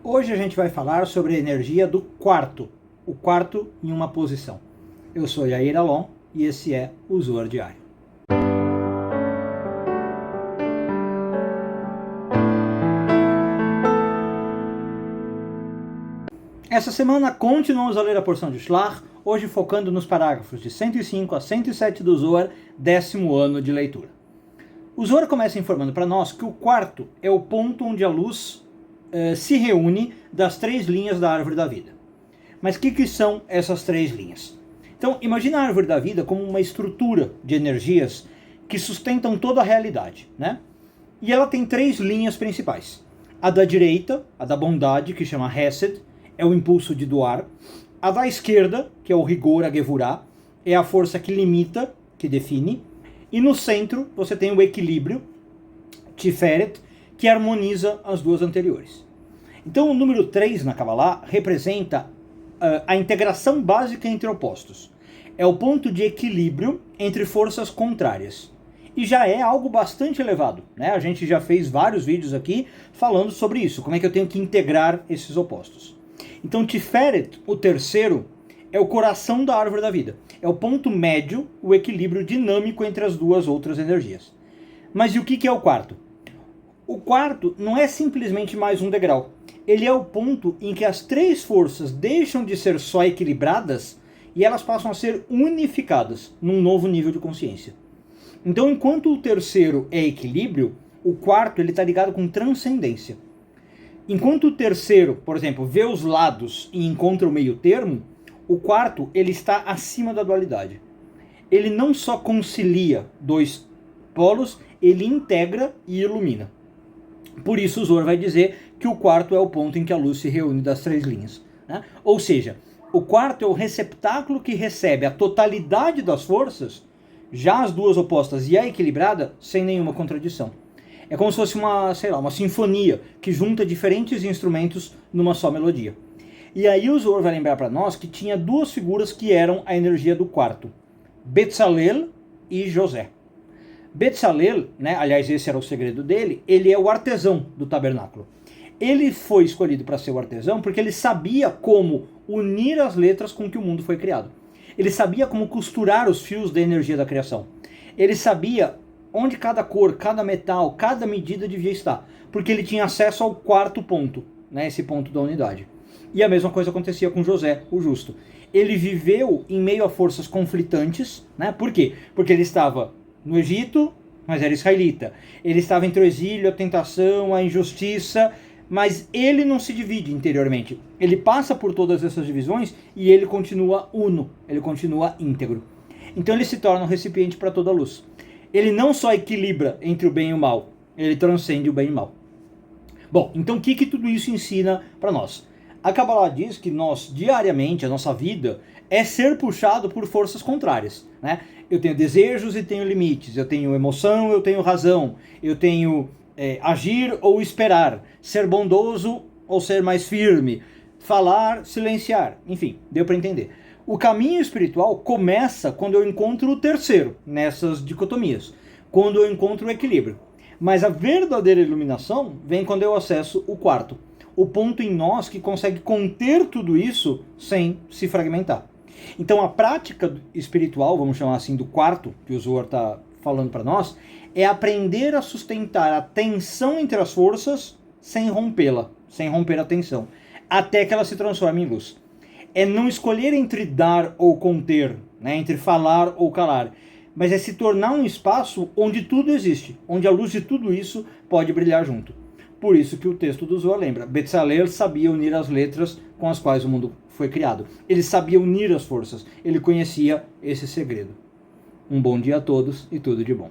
Hoje a gente vai falar sobre a energia do quarto, o quarto em uma posição. Eu sou Yair Alon e esse é o Zoar Diário. Essa semana continuamos a ler a porção de Shlach, hoje focando nos parágrafos de 105 a 107 do Zoar, 10º ano de leitura. O Zoar começa informando para nós que o quarto é o ponto onde a luz se reúne das três linhas da árvore da vida. Mas o que são essas três linhas? Então, imagina a árvore da vida como uma estrutura de energias que sustentam toda a realidade, né? E ela tem três linhas principais. A da direita, a da bondade, que chama Hesed, é o impulso de doar. A da esquerda, que é o rigor, a Gevurah, é a força que limita, que define. E no centro, você tem o equilíbrio, Tiferet, que harmoniza as duas anteriores. Então o número 3 na Kabbalah representa a integração básica entre opostos. É o ponto de equilíbrio entre forças contrárias. E já é algo bastante elevado, né? A gente já fez vários vídeos aqui falando sobre isso, como é que eu tenho que integrar esses opostos. Então Tiferet, o terceiro, é o coração da árvore da vida. É o ponto médio, o equilíbrio dinâmico entre as duas outras energias. Mas e o que é o quarto? O quarto não é simplesmente mais um degrau. Ele é o ponto em que as três forças deixam de ser só equilibradas e elas passam a ser unificadas num novo nível de consciência. Então, enquanto o terceiro é equilíbrio, o quarto está ligado com transcendência. Enquanto o terceiro, por exemplo, vê os lados e encontra o meio termo, o quarto ele está acima da dualidade. Ele não só concilia dois polos, ele integra e ilumina. Por isso o Zohar vai dizer que o quarto é o ponto em que a luz se reúne das três linhas, né? Ou seja, o quarto é o receptáculo que recebe a totalidade das forças, já as duas opostas e a equilibrada, sem nenhuma contradição. É como se fosse uma sinfonia que junta diferentes instrumentos numa só melodia. E aí o Zohar vai lembrar para nós que tinha duas figuras que eram a energia do quarto, Betzalel e José. Betzalel, né, aliás esse era o segredo dele, ele é o artesão do tabernáculo. Ele foi escolhido para ser o artesão porque ele sabia como unir as letras com que o mundo foi criado. Ele sabia como costurar os fios da energia da criação. Ele sabia onde cada cor, cada metal, cada medida devia estar, porque ele tinha acesso ao quarto ponto, né, esse ponto da unidade. E a mesma coisa acontecia com José, o justo. Ele viveu em meio a forças conflitantes, né? Por quê? Porque ele estava no Egito, mas era israelita. Ele estava entre o exílio, a tentação, a injustiça, mas ele não se divide interiormente. Ele passa por todas essas divisões e ele continua uno, ele continua íntegro. Então ele se torna um recipiente para toda a luz. Ele não só equilibra entre o bem e o mal, ele transcende o bem e o mal. Bom, então o que tudo isso ensina para nós? A Kabbalah diz que nós, diariamente, a nossa vida é ser puxado por forças contrárias, né? Eu tenho desejos e tenho limites, eu tenho emoção, eu tenho razão, eu tenho agir ou esperar, ser bondoso ou ser mais firme, falar, silenciar, enfim, deu para entender. O caminho espiritual começa quando eu encontro o terceiro, nessas dicotomias, quando eu encontro o equilíbrio. Mas a verdadeira iluminação vem quando eu acesso o quarto, o ponto em nós que consegue conter tudo isso sem se fragmentar. Então a prática espiritual, vamos chamar assim, do quarto, que o Zohar está falando para nós, é aprender a sustentar a tensão entre as forças sem rompê-la, sem romper a tensão, até que ela se transforme em luz. É não escolher entre dar ou conter, né, entre falar ou calar, mas é se tornar um espaço onde tudo existe, onde a luz de tudo isso pode brilhar junto. Por isso que o texto do Zohar lembra, Betzalel sabia unir as letras com as quais o mundo foi criado. Ele sabia unir as forças, ele conhecia esse segredo. Um bom dia a todos e tudo de bom.